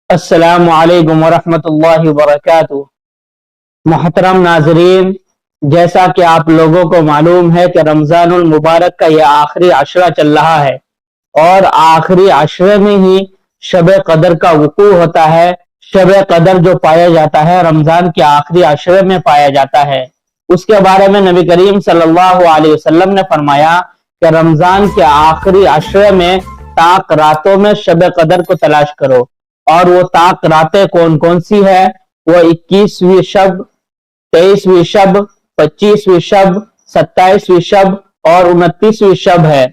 السلام علیکم ورحمۃ اللہ وبرکاتہ۔ محترم ناظرین، جیسا کہ آپ لوگوں کو معلوم ہے کہ رمضان المبارک کا یہ آخری عشرہ چل رہا ہے اور آخری عشرے میں ہی شب قدر کا وقوع ہوتا ہے۔ شب قدر جو پایا جاتا ہے رمضان کے آخری عشرے میں پایا جاتا ہے۔ اس کے بارے میں نبی کریم صلی اللہ علیہ وسلم نے فرمایا کہ رمضان کے آخری عشرے میں طاق راتوں میں شب قدر کو تلاش کرو، اور وہ طاق راتیں کون کون سی ہے؟ وہ 21ویں شب، 23ویں شب، 25ویں شب، 27ویں شب اور 29ویں شب ہے۔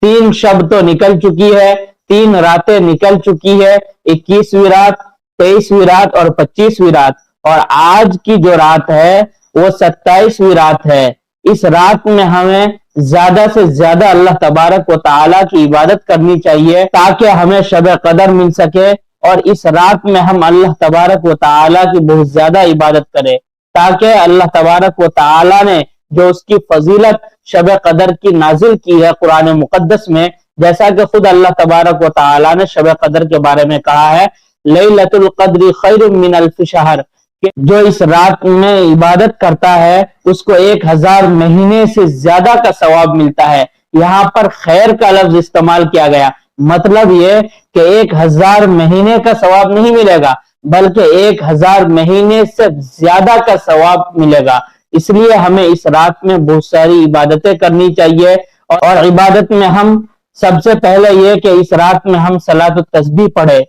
3 شب تو نکل چکی ہے، 3 راتیں نکل چکی ہے، 21ویں رات، 23ویں رات اور 25ویں رات، اور آج کی جو رات ہے وہ 27ویں رات ہے۔ اس رات میں ہمیں زیادہ سے زیادہ اللہ تبارک و تعالیٰ کی عبادت کرنی چاہیے تاکہ ہمیں شب قدر مل سکے، اور اس رات میں ہم اللہ تبارک و تعالیٰ کی بہت زیادہ عبادت کریں تاکہ اللہ تبارک و تعالیٰ نے جو اس کی فضیلت شب قدر کی نازل کی ہے قرآن مقدس میں، جیسا کہ خود اللہ تبارک و تعالیٰ نے شب قدر کے بارے میں کہا ہے لیلۃ القدر خیر من الف شہر، کہ جو اس رات میں عبادت کرتا ہے اس کو 1000 مہینے سے زیادہ کا ثواب ملتا ہے۔ یہاں پر خیر کا لفظ استعمال کیا گیا، مطلب یہ کہ 1000 مہینے کا ثواب نہیں ملے گا بلکہ 1000 مہینے سے زیادہ کا ثواب ملے گا۔ اس لیے ہمیں اس رات میں بہت ساری عبادتیں کرنی چاہیے، اور عبادت میں ہم سب سے پہلے یہ کہ اس رات میں ہم صلاۃ التسبیح پڑھے۔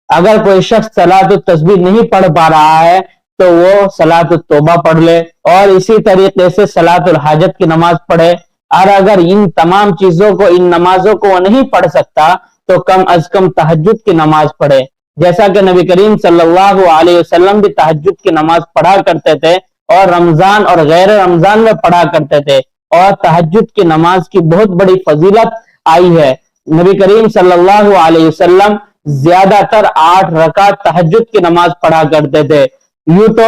اگر کوئی شخص صلاۃ التسبیح نہیں پڑھ پا رہا ہے تو وہ صلاۃ التوبہ پڑھ لے، اور اسی طریقے سے صلاۃ الحاجت کی نماز پڑھے، اور اگر ان تمام چیزوں کو، ان نمازوں کو وہ نہیں پڑھ سکتا تو کم از کم تہجد کی نماز پڑھے، جیسا کہ نبی کریم صلی اللہ علیہ وسلم بھی تہجد کی نماز پڑھا کرتے تھے، اور رمضان اور غیر رمضان میں پڑھا کرتے تھے، اور تہجد کی نماز کی بہت بڑی فضیلت آئی ہے۔ نبی کریم صلی اللہ علیہ وسلم زیادہ تر 8 رکعت تہجد کی نماز پڑھا کرتے تھے۔ یوں تو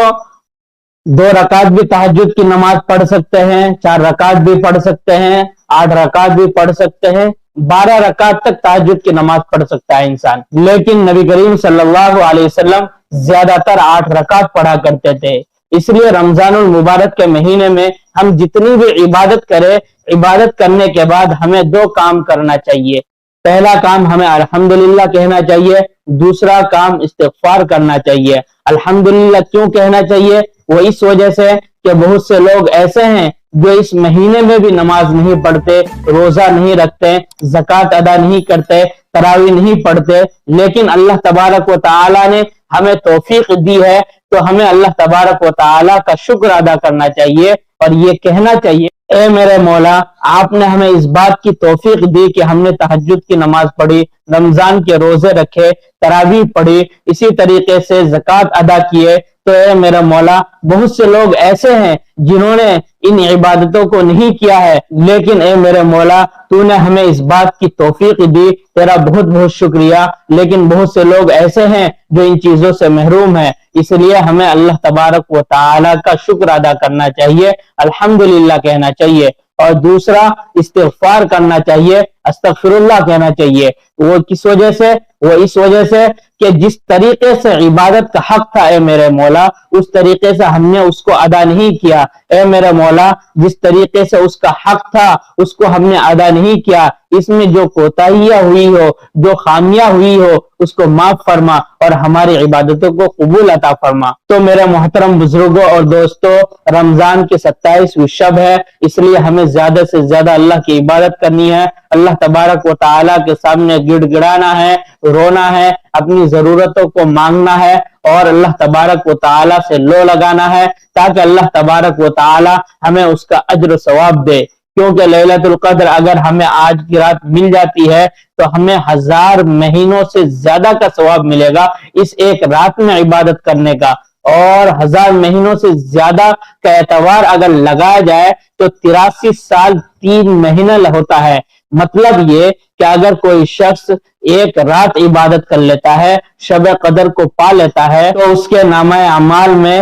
2 رکعت بھی تہجد کی نماز پڑھ سکتے ہیں، 4 رکعت بھی پڑھ سکتے ہیں، 8 رکعت بھی پڑھ سکتے ہیں، 12 رکعت تک تہجد کی نماز پڑھ سکتا ہے انسان، لیکن نبی کریم صلی اللہ علیہ وسلم زیادہ تر 8 رکعت پڑھا کرتے تھے۔ اس لیے رمضان المبارک کے مہینے میں ہم جتنی بھی عبادت کریں، عبادت کرنے کے بعد ہمیں 2 کام کرنا چاہیے۔ پہلا کام ہمیں الحمدللہ کہنا چاہیے، دوسرا کام استغفار کرنا چاہیے۔ الحمدللہ کیوں کہنا چاہیے؟ وہ اس وجہ سے کہ بہت سے لوگ ایسے ہیں جو اس مہینے میں بھی نماز نہیں پڑھتے، روزہ نہیں رکھتے، زکوٰۃ ادا نہیں کرتے، تراویح نہیں پڑھتے، لیکن اللہ تبارک و تعالیٰ نے ہمیں توفیق دی ہے تو ہمیں اللہ تبارک و تعالیٰ کا شکر ادا کرنا چاہیے، اور یہ کہنا چاہیے اے میرے مولا، آپ نے ہمیں اس بات کی توفیق دی کہ ہم نے تہجد کی نماز پڑھی، رمضان کے روزے رکھے، تراویح پڑھی، اسی طریقے سے زکوٰۃ ادا کیے، تو اے میرے مولا بہت سے لوگ ایسے ہیں جنہوں نے ان عبادتوں کو نہیں کیا ہے، لیکن اے میرے مولا تو نے ہمیں اس بات کی توفیق دی، تیرا بہت بہت شکریہ، لیکن بہت سے لوگ ایسے ہیں جو ان چیزوں سے محروم ہیں، اس لیے ہمیں اللہ تبارک و تعالیٰ کا شکر ادا کرنا چاہیے، الحمدللہ کہنا چاہیے، اور دوسرا استغفار کرنا چاہیے، استغفر اللہ کہنا چاہیے۔ وہ کس وجہ سے؟ وہ اس وجہ سے کہ جس طریقے سے عبادت کا حق تھا اے میرے مولا، اس طریقے سے ہم نے اس کو ادا نہیں کیا، اے میرے مولا جس طریقے سے اس کا حق تھا اس کو ہم نے ادا نہیں کیا، اس میں جو کوتاہیاں ہوئی ہو، جو خامیاں ہوئی ہو، اس کو معاف فرما اور ہماری عبادتوں کو قبول عطا فرما۔ تو میرے محترم بزرگوں اور دوستوں، رمضان کی 27ویں شب ہے، اس لیے ہمیں زیادہ سے زیادہ اللہ کی عبادت کرنی ہے، اللہ تبارک و تعالیٰ کے سامنے گڑ گڑانا ہے، رونا ہے، اپنی ضرورتوں کو مانگنا ہے، اور اللہ تبارک و تعالیٰ سے لو لگانا ہے تاکہ اللہ تبارک و تعالیٰ ہمیں اس کا اجر و ثواب دے، کیونکہ لیلۃ القدر اگر ہمیں آج کی رات مل جاتی ہے تو ہمیں 1000 مہینوں سے زیادہ کا ثواب ملے گا اس ایک رات میں عبادت کرنے کا، اور 1000 مہینوں سے زیادہ کا اعتبار اگر لگایا جائے تو 83 سال 3 مہینے ہوتا ہے۔ مطلب یہ کہ اگر کوئی شخص ایک رات عبادت کر لیتا ہے، شب قدر کو پا لیتا ہے، تو اس کے نامہ اعمال میں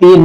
3